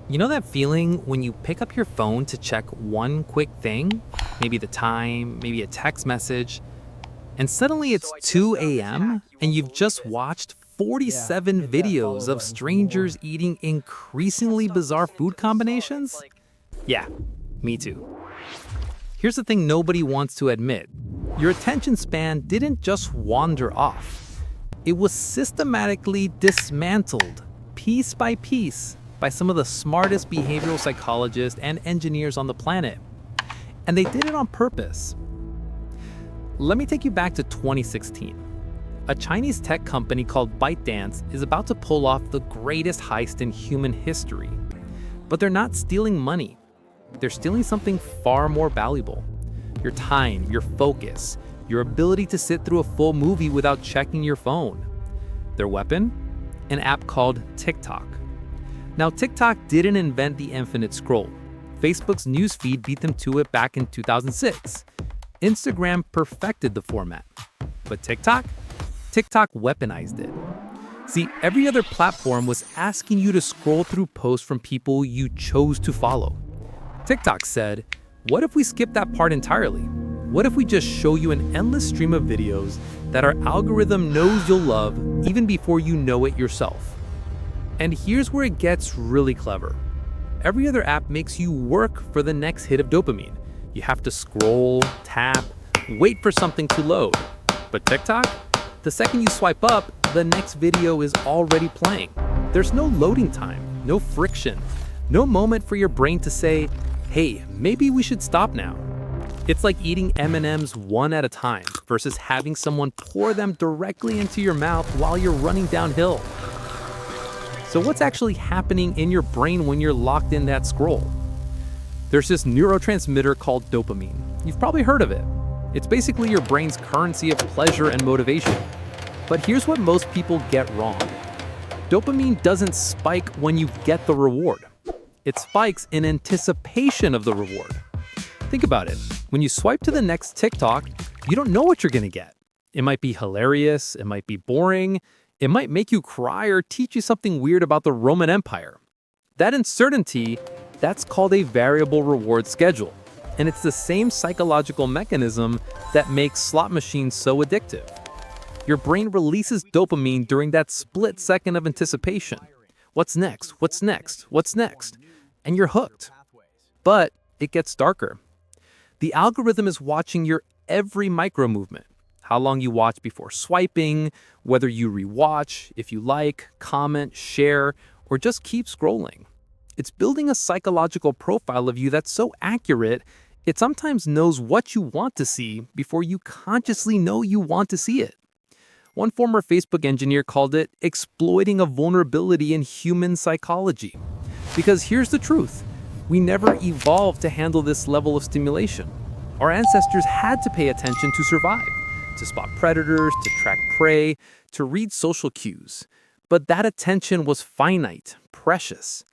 You know that feeling when you pick up your phone to check one quick thing? Maybe the time, maybe a text message, and suddenly it's 2 a.m. and you've just watched Yeah, 47 hit that videos follow of button for more. strangers eating increasingly bizarre food combinations? Yeah, me too. Here's the thing nobody wants to admit. Your attention span didn't just wander off. It was systematically dismantled, piece by piece, by some of the smartest behavioral psychologists and engineers on the planet. And they did it on purpose. Let me take you back to 2016. A Chinese tech company called ByteDance is about to pull off the greatest heist in human history. But they're not stealing money. They're stealing something far more valuable. Your time, your focus, your ability to sit through a full movie without checking your phone. Their weapon? An app called TikTok. Now, TikTok didn't invent the infinite scroll. Facebook's newsfeed beat them to it back in 2006. Instagram perfected the format. But TikTok? TikTok weaponized it. See, every other platform was asking you to scroll through posts from people you chose to follow. TikTok said, what if we skip that part entirely? What if we just show you an endless stream of videos that our algorithm knows you'll love even before you know it yourself? And here's where it gets really clever. Every other app makes you work for the next hit of dopamine. You have to scroll, tap, wait for something to load. But TikTok? The second you swipe up, the next video is already playing. There's no loading time, no friction, no moment for your brain to say, hey, maybe we should stop now. It's like eating M&Ms one at a time versus having someone pour them directly into your mouth while you're running downhill. So what's actually happening in your brain when you're locked in that scroll? There's this neurotransmitter called dopamine. You've probably heard of it. It's basically your brain's currency of pleasure and motivation. But here's what most people get wrong. Dopamine doesn't spike when you get the reward. It spikes in anticipation of the reward. Think about it. When you swipe to the next TikTok, you don't know what you're gonna get. It might be hilarious, it might be boring, it might make you cry or teach you something weird about the Roman Empire. That uncertainty, that's called a variable reward schedule. And it's the same psychological mechanism that makes slot machines so addictive. Your brain releases dopamine during that split second of anticipation. What's next? What's next? What's next? And you're hooked. But it gets darker. The algorithm is watching your every micro movement. How long you watch before swiping, whether you rewatch, if you like, comment, share, or just keep scrolling. It's building a psychological profile of you that's so accurate, it sometimes knows what you want to see before you consciously know you want to see it. One former Facebook engineer called it exploiting a vulnerability in human psychology. Because here's the truth, we never evolved to handle this level of stimulation. Our ancestors had to pay attention to survive, to spot predators, to track prey, to read social cues. But that attention was finite, precious.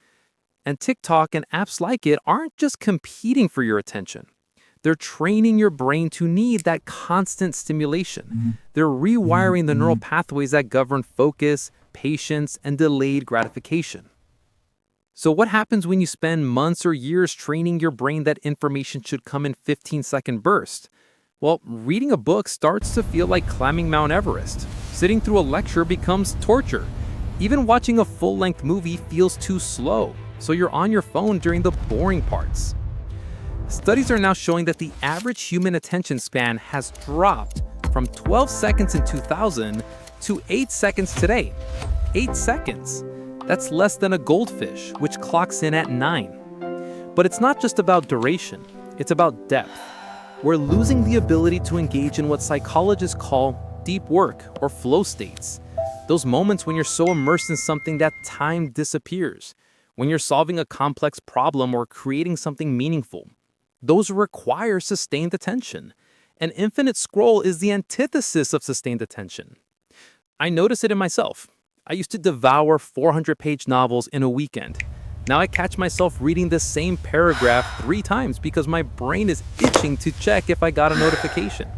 And TikTok and apps like it aren't just competing for your attention. They're training your brain to need that constant stimulation. They're rewiring the neural pathways that govern focus, patience, and delayed gratification. So what happens when you spend months or years training your brain that information should come in 15-second bursts? Well, reading a book starts to feel like climbing Mount Everest. Sitting through a lecture becomes torture. Even watching a full-length movie feels too slow, so you're on your phone during the boring parts. Studies are now showing that the average human attention span has dropped from 12 seconds in 2000 to 8 seconds today. 8 seconds. That's less than a goldfish, which clocks in at 9. But it's not just about duration, it's about depth. We're losing the ability to engage in what psychologists call deep work or flow states. Those moments when you're so immersed in something that time disappears. When you're solving a complex problem or creating something meaningful. Those require sustained attention. An infinite scroll is the antithesis of sustained attention. I notice it in myself. I used to devour 400-page novels in a weekend. Now I catch myself reading the same paragraph 3 times because my brain is itching to check if I got a notification.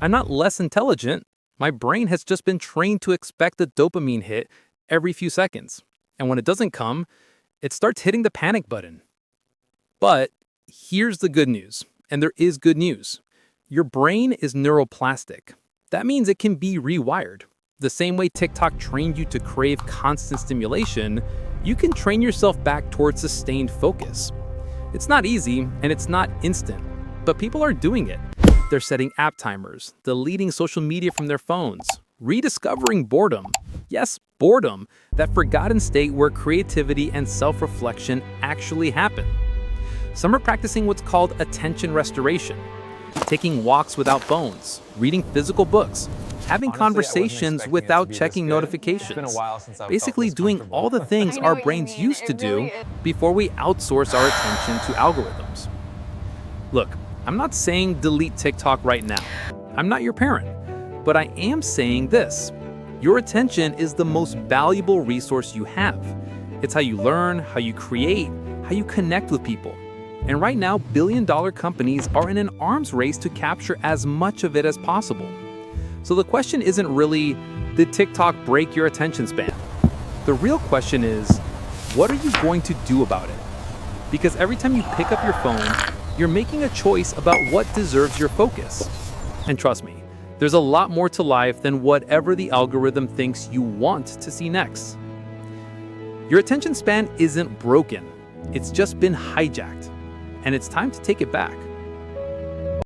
I'm not less intelligent. My brain has just been trained to expect a dopamine hit every few seconds. And when it doesn't come, it starts hitting the panic button. But here's the good news, and there is good news. Your brain is neuroplastic. That means it can be rewired. The same way TikTok trained you to crave constant stimulation, you can train yourself back towards sustained focus. It's not easy and it's not instant, but people are doing it. They're setting app timers, deleting social media from their phones, rediscovering boredom. Yes, boredom, that forgotten state where creativity and self-reflection actually happen. Some are practicing what's called attention restoration, taking walks without phones, reading physical books, having conversations without checking notifications. Basically doing all the things our brains used to do before we outsource our attention to algorithms. Look, I'm not saying delete TikTok right now. I'm not your parent, but I am saying this. Your attention is the most valuable resource you have. It's how you learn, how you create, how you connect with people. And right now, billion-dollar companies are in an arms race to capture as much of it as possible. So the question isn't really, did TikTok break your attention span? The real question is, what are you going to do about it? Because every time you pick up your phone, you're making a choice about what deserves your focus. And trust me, there's a lot more to life than whatever the algorithm thinks you want to see next. Your attention span isn't broken. It's just been hijacked. And it's time to take it back.